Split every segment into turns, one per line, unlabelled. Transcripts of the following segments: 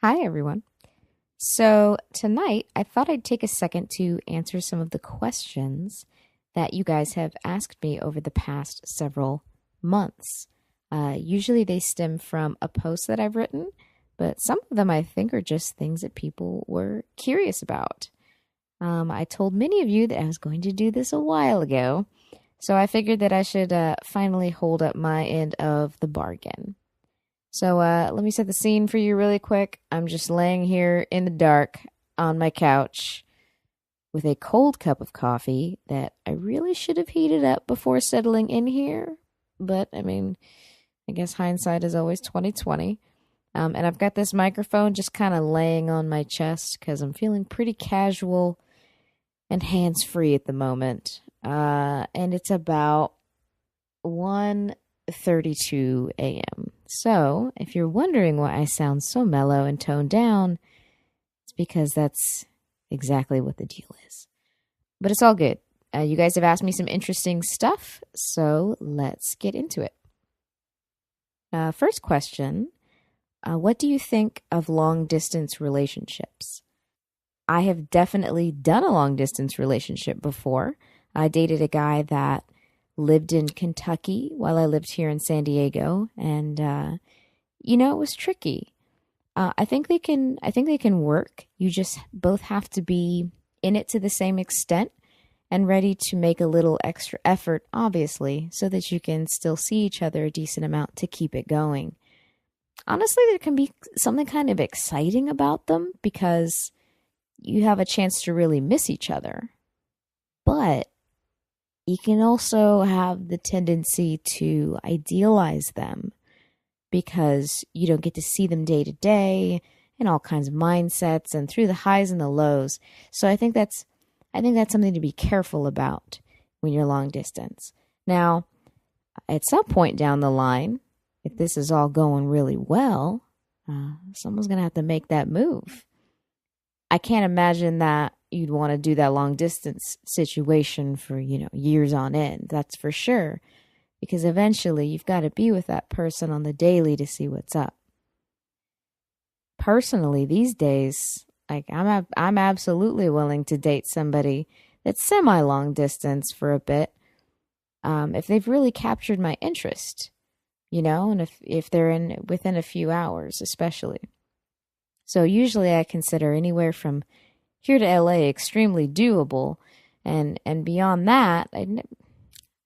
Hi, everyone. So, tonight I thought I'd take a second to answer some of the questions that you guys have asked me over the past several months. Usually they stem from a post that I've written, but some of them I think are just things that people were curious about. I told many of you that I was going to do this a while ago, so I figured that I should finally hold up my end of the bargain. So let me set the scene for you really quick. I'm just laying here in the dark on my couch with a cold cup of coffee that I really should have heated up before settling in here. But I mean, I guess hindsight is always 2020. And I've got this microphone just kind of laying on my chest because I'm feeling pretty casual and hands-free at the moment. And it's about 1:32 a.m. So, if you're wondering why I sound so mellow and toned down, it's because that's exactly what the deal is. But it's all good. You guys have asked me some interesting stuff, so let's get into it. First question, what do you think of long distance relationships? I have definitely done a long distance relationship before. I dated a guy that lived in Kentucky while I lived here in San Diego, and it was tricky. I think they can. I think they can work. You just both have to be in it to the same extent and ready to make a little extra effort, obviously, so that you can still see each other a decent amount to keep it going. Honestly, there can be something kind of exciting about them because you have a chance to really miss each other. But you can also have the tendency to idealize them because you don't get to see them day to day and all kinds of mindsets and through the highs and the lows. So I think that's something to be careful about when you're long distance. Now, at some point down the line, if this is all going really well, someone's going to have to make that move. I can't imagine that you'd want to do that long distance situation for, years on end. That's for sure. Because eventually you've got to be with that person on the daily to see what's up. Personally, these days, I'm absolutely willing to date somebody that's semi long distance for a bit, if they've really captured my interest, and if they're in within a few hours, especially. So usually I consider anywhere from here to LA extremely doable, and beyond that,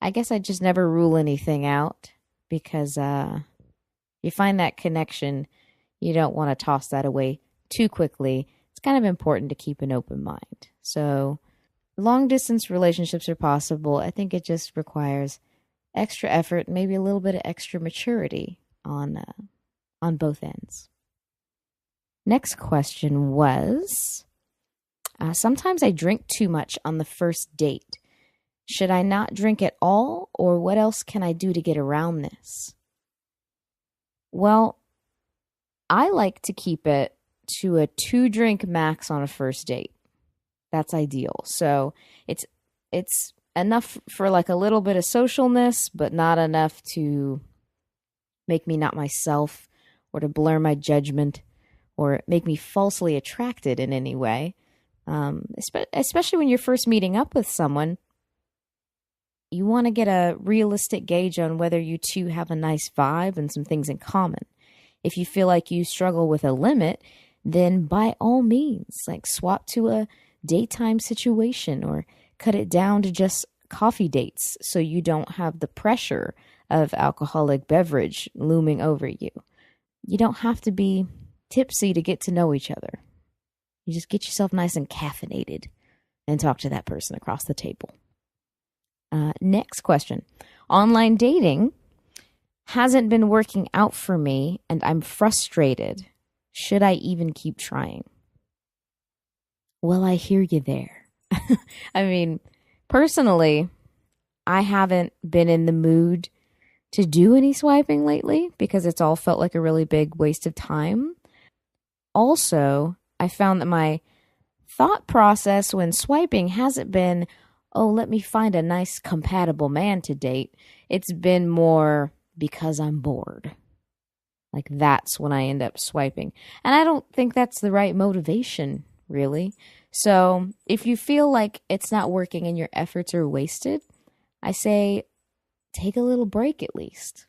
I guess I just never rule anything out because you find that connection, you don't want to toss that away too quickly. It's kind of important to keep an open mind. So long distance relationships are possible. I think it just requires extra effort, maybe a little bit of extra maturity on both ends. Next question was, sometimes I drink too much on the first date. Should I not drink at all, or what else can I do to get around this? Well, I like to keep it to a 2-drink max on a first date. That's ideal. So it's enough for like a little bit of socialness, but not enough to make me not myself or to blur my judgment or make me falsely attracted in any way. Especially when you're first meeting up with someone, you want to get a realistic gauge on whether you two have a nice vibe and some things in common. If you feel like you struggle with a limit, then by all means, like swap to a daytime situation or cut it down to just coffee dates so you don't have the pressure of alcoholic beverage looming over you. You don't have to be tipsy to get to know each other. You just get yourself nice and caffeinated and talk to that person across the table. Next question. Online dating hasn't been working out for me and I'm frustrated. Should I even keep trying? Well, I hear you there. I mean, personally, I haven't been in the mood to do any swiping lately because it's all felt like a really big waste of time. Also, I found that my thought process when swiping hasn't been, oh, let me find a nice compatible man to date. It's been more because I'm bored. Like that's when I end up swiping. And I don't think that's the right motivation, really. So if you feel like it's not working and your efforts are wasted, I say take a little break at least.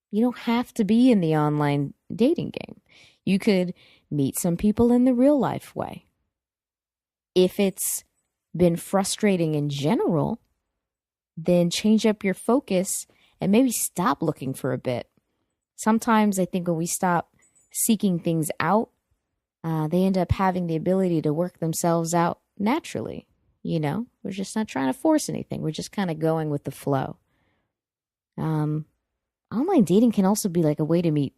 You don't have to be in the online dating game. You could meet some people in the real life way. If it's been frustrating in general, then change up your focus and maybe stop looking for a bit. Sometimes I think when we stop seeking things out, they end up having the ability to work themselves out naturally. We're just not trying to force anything. We're just kind of going with the flow. Online dating can also be like a way to meet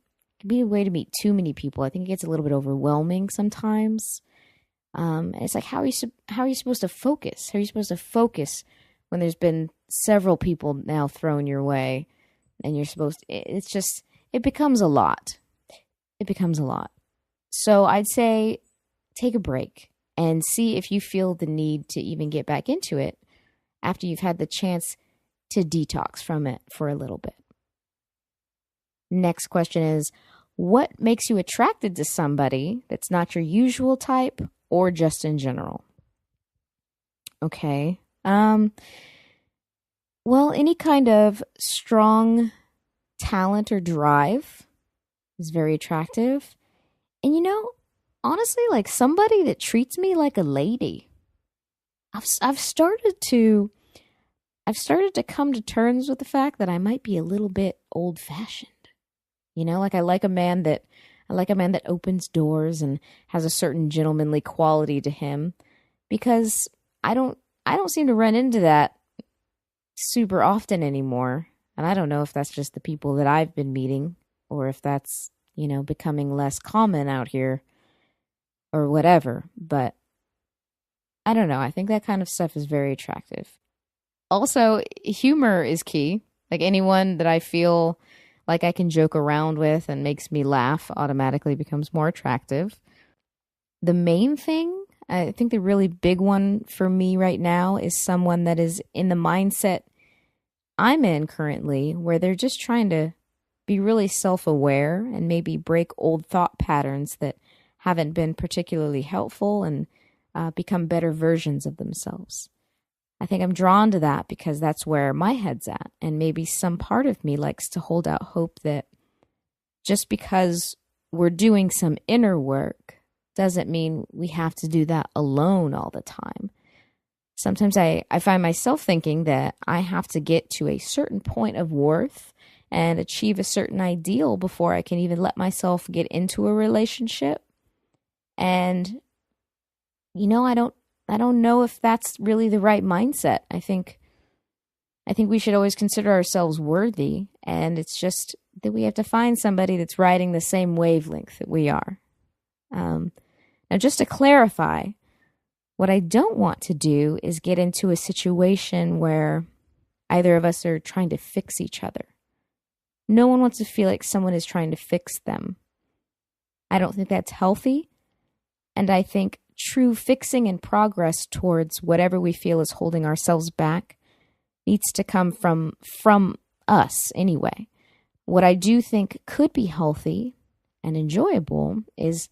too many people. I think it gets a little bit overwhelming sometimes. It's like, how are you supposed to focus? How are you supposed to focus when there's been several people now thrown your way and it becomes a lot. It becomes a lot. So I'd say take a break and see if you feel the need to even get back into it after you've had the chance to detox from it for a little bit. Next question is, what makes you attracted to somebody that's not your usual type or just in general? Okay. Well, any kind of strong talent or drive is very attractive. And honestly, like somebody that treats me like a lady. I've started to come to terms with the fact that I might be a little bit old-fashioned. Like I like a man that opens doors and has a certain gentlemanly quality to him, because I don't seem to run into that super often anymore. And I don't know if that's just the people that I've been meeting or if that's, becoming less common out here or whatever. But I don't know. I think that kind of stuff is very attractive. Also, humor is key. Like anyone that I feel like I can joke around with and makes me laugh automatically becomes more attractive. The main thing, I think the really big one for me right now, is someone that is in the mindset I'm in currently, where they're just trying to be really self-aware and maybe break old thought patterns that haven't been particularly helpful and become better versions of themselves. I think I'm drawn to that because that's where my head's at. And maybe some part of me likes to hold out hope that just because we're doing some inner work doesn't mean we have to do that alone all the time. Sometimes I find myself thinking that I have to get to a certain point of worth and achieve a certain ideal before I can even let myself get into a relationship. And, I don't know if that's really the right mindset. I think we should always consider ourselves worthy, and it's just that we have to find somebody that's riding the same wavelength that we are. Now, just to clarify, what I don't want to do is get into a situation where either of us are trying to fix each other. No one wants to feel like someone is trying to fix them. I don't think that's healthy, and I think true fixing and progress towards whatever we feel is holding ourselves back needs to come from us anyway. What I do think could be healthy and enjoyable is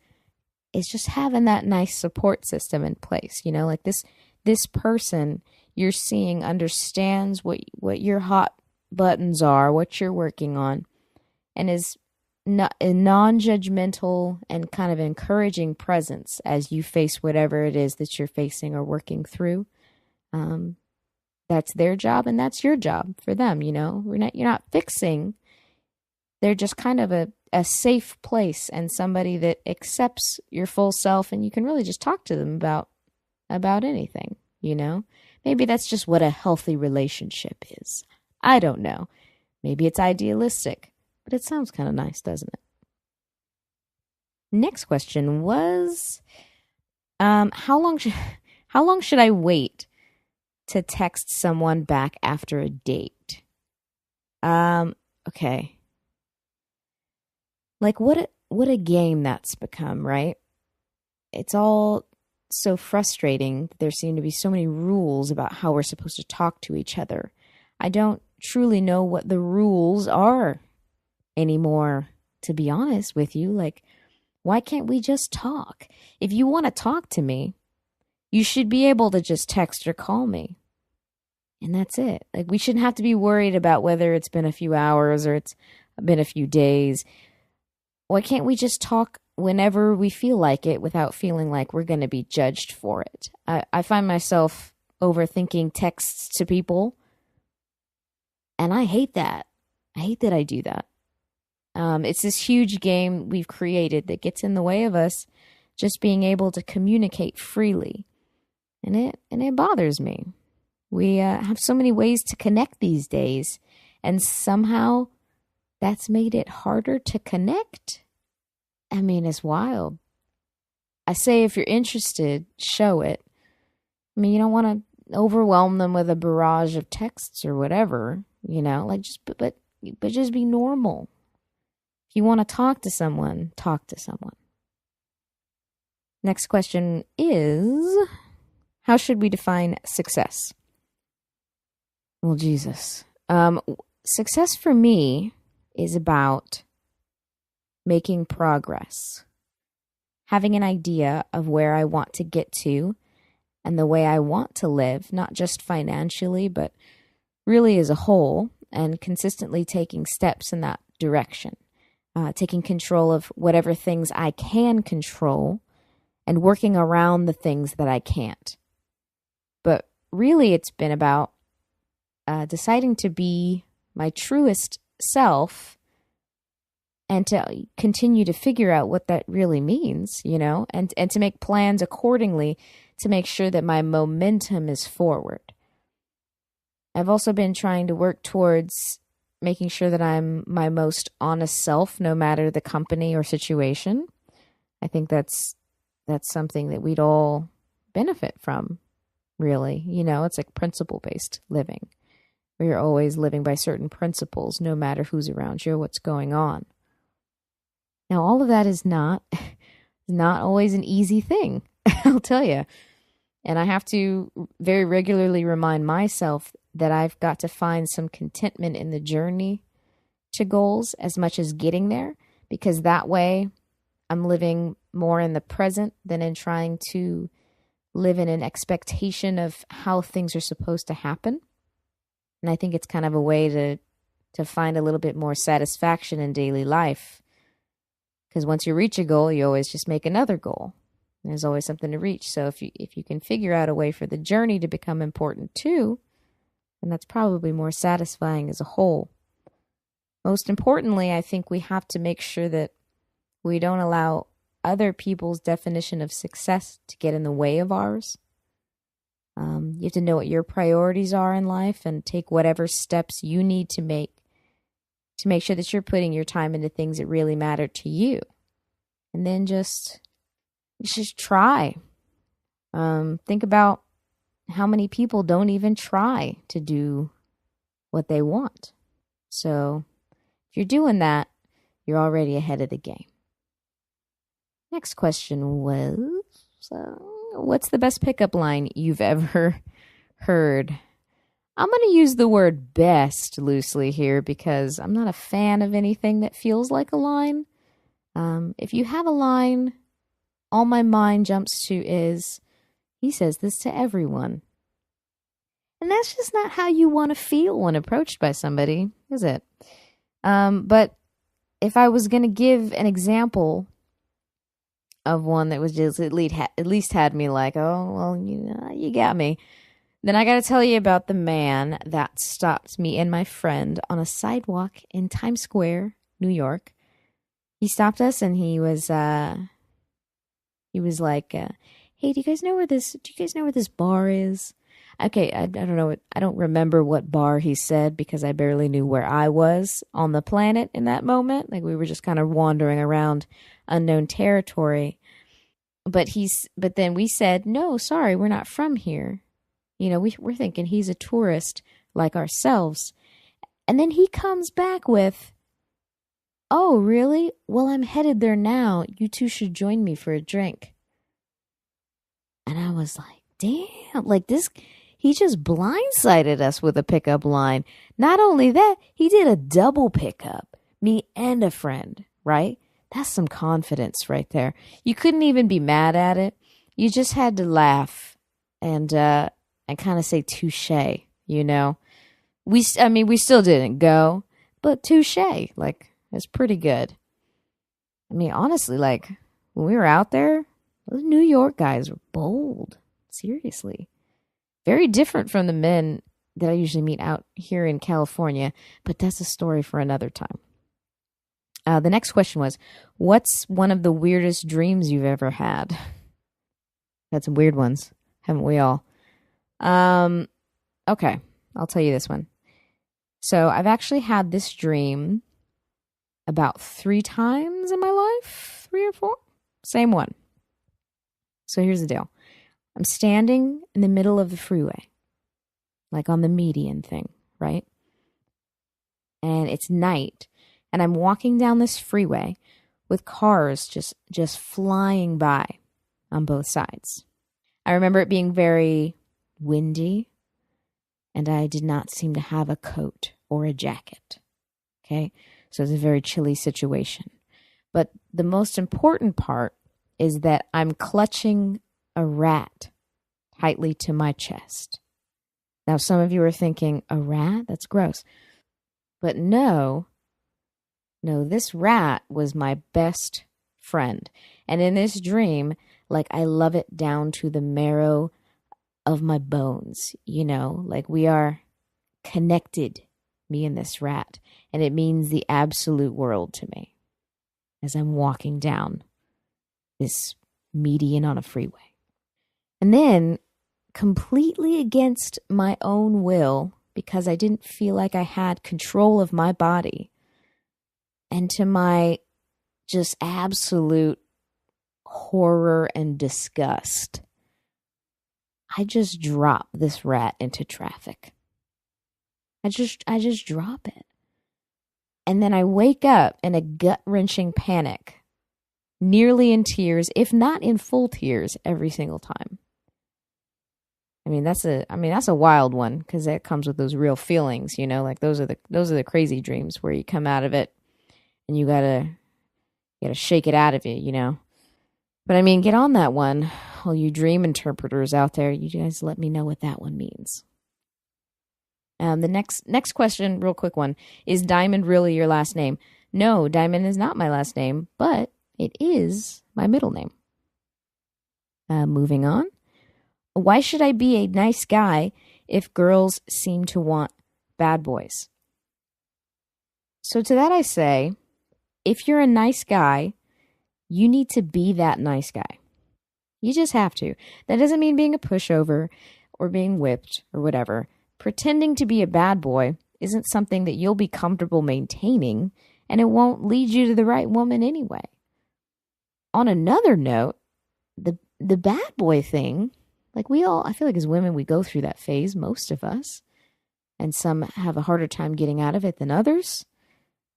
just having that nice support system in place. Like this person you're seeing understands what your hot buttons are, what you're working on, and is a non-judgmental and kind of encouraging presence as you face whatever it is that you're facing or working through. That's their job and that's your job for them. You're not fixing. They're just kind of a safe place and somebody that accepts your full self, and you can really just talk to them about anything. Maybe that's just what a healthy relationship is. I don't know. Maybe it's idealistic. But it sounds kind of nice, doesn't it? Next question was, how long should I wait to text someone back after a date? Okay. Like what a game that's become, right? It's all so frustrating. There seem to be so many rules about how we're supposed to talk to each other. I don't truly know what the rules are anymore to be honest with you. Like, why can't we just talk? If you want to talk to me, you should be able to just text or call me. And that's it. Like, we shouldn't have to be worried about whether it's been a few hours or it's been a few days. Why can't we just talk whenever we feel like it without feeling like we're going to be judged for it? I find myself overthinking texts to people, and I hate that. I hate that I do that. It's this huge game we've created that gets in the way of us just being able to communicate freely. And it bothers me. We have so many ways to connect these days, and somehow that's made it harder to connect. I mean, it's wild. I say if you're interested, show it. I mean, you don't want to overwhelm them with a barrage of texts or whatever, like but just be normal. If you want to talk to someone, talk to someone. Next question is, how should we define success? Well, Jesus. Success for me is about making progress, having an idea of where I want to get to and the way I want to live, not just financially, but really as a whole, and consistently taking steps in that direction, taking control of whatever things I can control and working around the things that I can't. But really, it's been about deciding to be my truest self and to continue to figure out what that really means, and to make plans accordingly to make sure that my momentum is forward. I've also been trying to work towards making sure that I'm my most honest self, no matter the company or situation. I think that's something that we'd all benefit from, really. It's like principle-based living, where you're always living by certain principles, no matter who's around you or what's going on. Now, all of that is not always an easy thing, I'll tell you. And I have to very regularly remind myself that I've got to find some contentment in the journey to goals as much as getting there, because that way I'm living more in the present than in trying to live in an expectation of how things are supposed to happen. And I think it's kind of a way to find a little bit more satisfaction in daily life. Because once you reach a goal, you always just make another goal. There's always something to reach. So if you can figure out a way for the journey to become important too, then that's probably more satisfying as a whole. Most importantly, I think we have to make sure that we don't allow other people's definition of success to get in the way of ours. You have to know what your priorities are in life and take whatever steps you need to make sure that you're putting your time into things that really matter to you. And then just try. Think about how many people don't even try to do what they want. So if you're doing that, you're already ahead of the game. Next question was, what's the best pickup line you've ever heard? I'm going to use the word best loosely here because I'm not a fan of anything that feels like a line. If you have a line, all my mind jumps to is, he says this to everyone. And that's just not how you want to feel when approached by somebody, is it? But if I was going to give an example of one that was just at least had me like, oh, well, you got me, then I got to tell you about the man that stopped me and my friend on a sidewalk in Times Square, New York. He stopped us and he was like, hey, do you guys know where this bar is? Okay, I don't know. I don't remember what bar he said because I barely knew where I was on the planet in that moment. Like we were just kind of wandering around unknown territory. But then we said, no, sorry, we're not from here. We're thinking he's a tourist like ourselves. And then he comes back with, oh, really? Well, I'm headed there now. You two should join me for a drink. And I was like, damn, like this, he just blindsided us with a pickup line. Not only that, he did a double pickup, me and a friend. right? That's some confidence right there. You couldn't even be mad at it. You just had to laugh and kind of say touche, you know. We still didn't go, but touche, like, it's pretty good. I mean, honestly, like, when we were out there, those New York guys were bold. Seriously. Very different from the men that I usually meet out here in California, but that's a story for another time. The next question was, what's one of the weirdest dreams you've ever had? Had some weird ones, haven't we all? Okay, I'll tell you this one. So I've actually had this dream about 3 times in my life, 3 or 4, same one. So here's the deal. I'm standing in the middle of the freeway, like on the median thing, right? And it's night, and I'm walking down this freeway with cars just flying by on both sides. I remember it being very windy, and I did not seem to have a coat or a jacket. Okay? So it's a very chilly situation. But the most important part is that I'm clutching a rat tightly to my chest. Now, some of you are thinking, a rat? That's gross. But no, this rat was my best friend. And in this dream, like, I love it down to the marrow of my bones, you know, like we are connected, me and this rat. And it means the absolute world to me as I'm walking down this median on a freeway. And then, completely against my own will, because I didn't feel like I had control of my body, and to my just absolute horror and disgust, I just drop this rat into traffic. I just drop it. And then I wake up in a gut-wrenching panic, nearly in tears, if not in full tears, every single time. I mean, that's a wild one, because that comes with those real feelings, you know, like those are the crazy dreams where you come out of it and you gotta shake it out of you, you know. But I mean, get on that one. All you dream interpreters out there, you guys let me know what that one means. The next question, real quick one, is Diamond really your last name? No, Diamond is not my last name, but it is my middle name. Moving on. Why should I be a nice guy if girls seem to want bad boys? So to that I say, if you're a nice guy, you need to be that nice guy. You just have to. That doesn't mean being a pushover or being whipped or whatever. Pretending to be a bad boy isn't something that you'll be comfortable maintaining, and it won't lead you to the right woman anyway. On another note, the bad boy thing, like I feel like as women, we go through that phase, most of us, and some have a harder time getting out of it than others,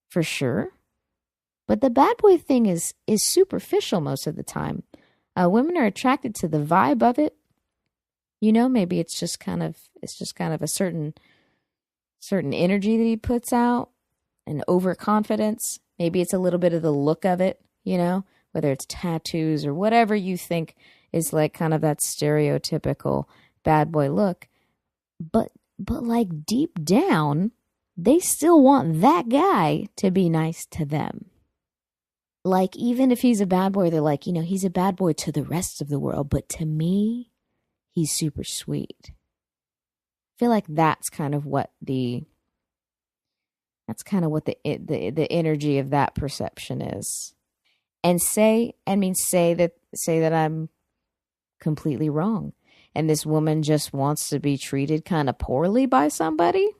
for sure. But the bad boy thing is superficial most of the time. Women are attracted to the vibe of it. You know, maybe it's just kind of a certain energy that he puts out, and overconfidence. Maybe it's a little bit of the look of it, you know, whether it's tattoos or whatever you think is like kind of that stereotypical bad boy look. But like deep down, they still want that guy to be nice to them. Like, even if he's a bad boy, they're like, you know, he's a bad boy to the rest of the world, but to me, he's super sweet. I feel like that's kind of what the energy of that perception is. And say that I'm completely wrong, and this woman just wants to be treated kind of poorly by somebody.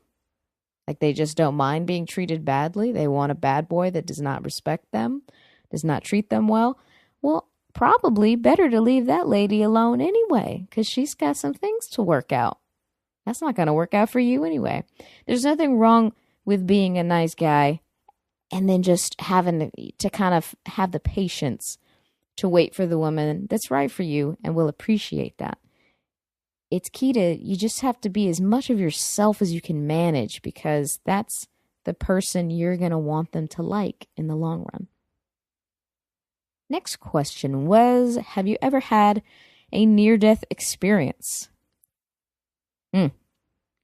Like, they just don't mind being treated badly. They want a bad boy that does not respect them, does not treat them well. Well, probably better to leave that lady alone anyway, because she's got some things to work out. That's not going to work out for you anyway. There's nothing wrong with being a nice guy and then just having to kind of have the patience to wait for the woman that's right for you and will appreciate that. It's key you just have to be as much of yourself as you can manage, because that's the person you're going to want them to like in the long run. Next question was, have you ever had a near-death experience?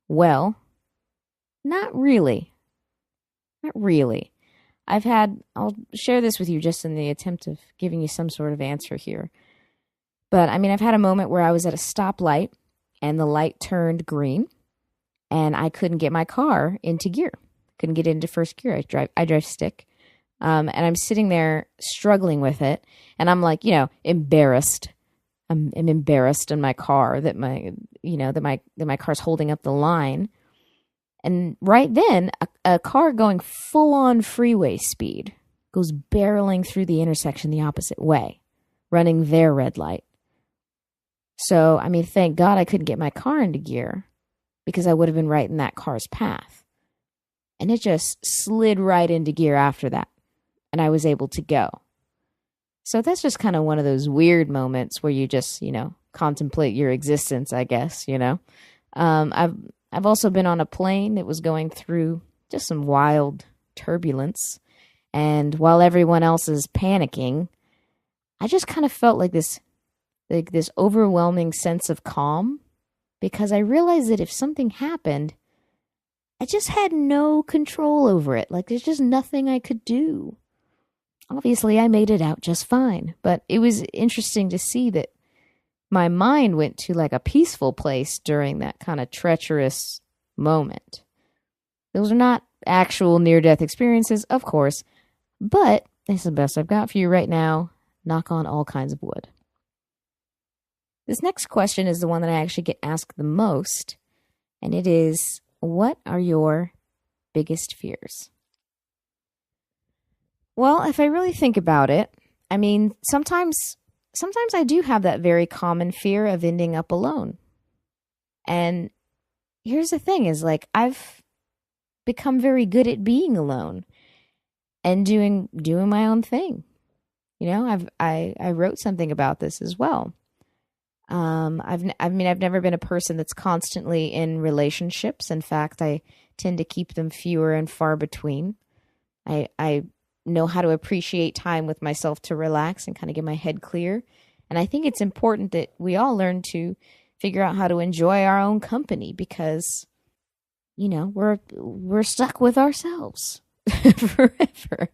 Well, not really. Not really. I'll share this with you just in the attempt of giving you some sort of answer here. But I mean, I've had a moment where I was at a stoplight and the light turned green and I couldn't get my car into gear. Couldn't get into first gear. I drive stick. And I'm sitting there struggling with it. And I'm like, embarrassed. I'm embarrassed in my car that my car's holding up the line. And right then, a car going full on freeway speed goes barreling through the intersection the opposite way, running their red light. So, I mean, thank God I couldn't get my car into gear because I would have been right in that car's path. And it just slid right into gear after that. And I was able to go. So that's just kind of one of those weird moments where you just, contemplate your existence, I guess, I've also been on a plane that was going through just some wild turbulence. And while everyone else is panicking, I just kind of felt like this overwhelming sense of calm because I realized that if something happened, I just had no control over it. Like there's just nothing I could do. Obviously, I made it out just fine, but it was interesting to see that my mind went to like a peaceful place during that kind of treacherous moment. Those are not actual near-death experiences, of course, but it's the best I've got for you right now. Knock on all kinds of wood. This next question is the one that I actually get asked the most, and it is, what are your biggest fears? Well, if I really think about it, I mean, sometimes I do have that very common fear of ending up alone. And here's the thing is like I've become very good at being alone and doing my own thing. I wrote something about this as well. I've never been a person that's constantly in relationships. In fact, I tend to keep them fewer and far between. I know how to appreciate time with myself to relax and kind of get my head clear. And I think it's important that we all learn to figure out how to enjoy our own company because, we're stuck with ourselves forever,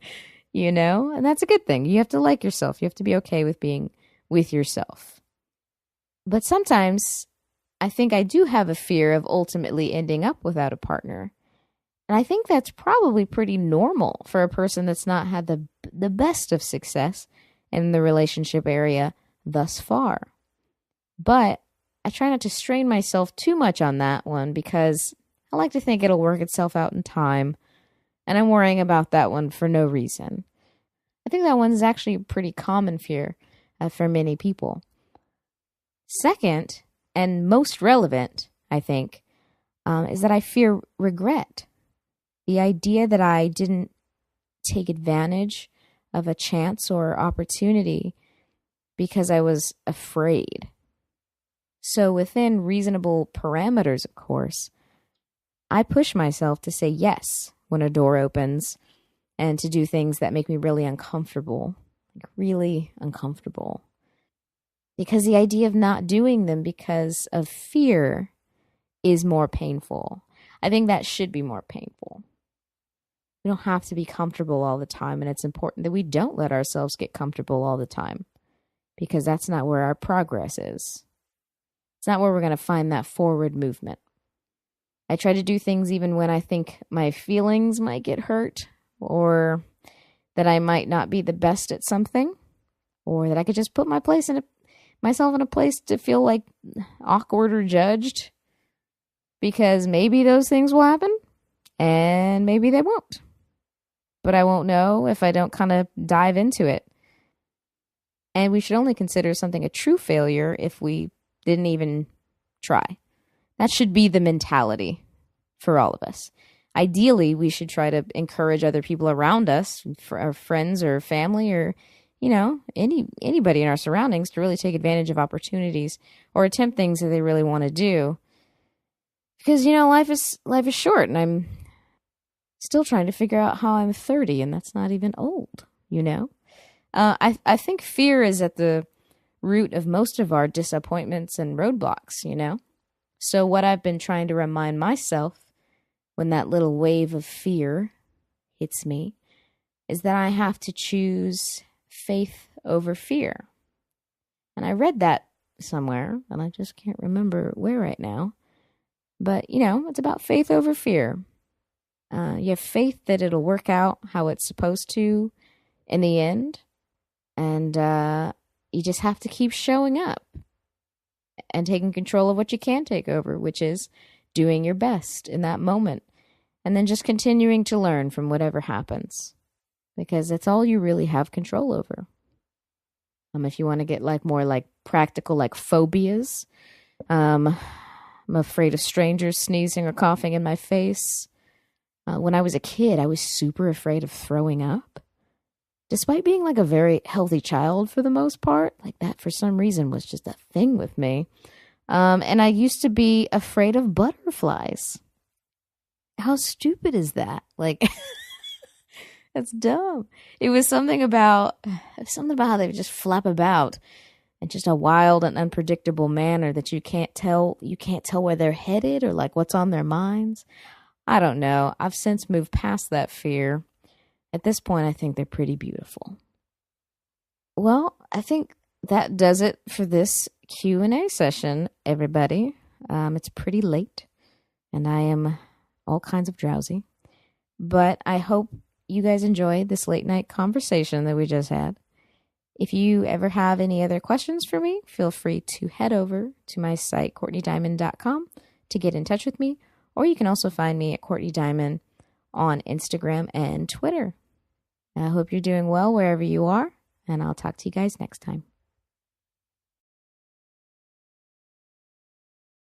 and that's a good thing. You have to like yourself. You have to be okay with being with yourself. But sometimes I think I do have a fear of ultimately ending up without a partner. And I think that's probably pretty normal for a person that's not had the best of success in the relationship area thus far. But I try not to strain myself too much on that one because I like to think it'll work itself out in time. And I'm worrying about that one for no reason. I think that one is actually a pretty common fear for many people. Second, and most relevant, I think, is that I fear regret. The idea that I didn't take advantage of a chance or opportunity because I was afraid. So within reasonable parameters, of course, I push myself to say yes when a door opens and to do things that make me really uncomfortable, Because the idea of not doing them because of fear is more painful. I think that should be more painful. We don't have to be comfortable all the time, and it's important that we don't let ourselves get comfortable all the time because that's not where our progress is. It's not where we're going to find that forward movement. I try to do things even when I think my feelings might get hurt or that I might not be the best at something or that I could just put myself in a place to feel like awkward or judged because maybe those things will happen and maybe they won't. But I won't know if I don't kind of dive into it. And we should only consider something a true failure if we didn't even try. That should be the mentality for all of us. Ideally, we should try to encourage other people around us, for our friends or family or, anybody in our surroundings to really take advantage of opportunities or attempt things that they really want to do. Because, life is short and I'm still trying to figure out how I'm 30 and that's not even old, I think fear is at the root of most of our disappointments and roadblocks, you know? So, what I've been trying to remind myself when that little wave of fear hits me is that I have to choose faith over fear. And I read that somewhere, and I just can't remember where right now. But, you know, it's about faith over fear. You have faith that it'll work out how it's supposed to in the end. And you just have to keep showing up and taking control of what you can take over, which is doing your best in that moment. And then just continuing to learn from whatever happens. Because it's all you really have control over. If you want to get like more like practical, like phobias, I'm afraid of strangers sneezing or coughing in my face. When I was a kid, I was super afraid of throwing up. Despite being like a very healthy child for the most part, like that for some reason was just a thing with me. And I used to be afraid of butterflies. How stupid is that? Like, that's dumb. It was something about how they would just flap about in just a wild and unpredictable manner that you can't tell where they're headed or like what's on their minds. I don't know. I've since moved past that fear. At this point, I think they're pretty beautiful. Well, I think that does it for this Q&A session, everybody. It's pretty late, and I am all kinds of drowsy. But I hope you guys enjoyed this late night conversation that we just had. If you ever have any other questions for me, feel free to head over to my site, CourtneyDiamond.com, to get in touch with me. Or you can also find me at Courtney Diamond on Instagram and Twitter. I hope you're doing well wherever you are, and I'll talk to you guys next time.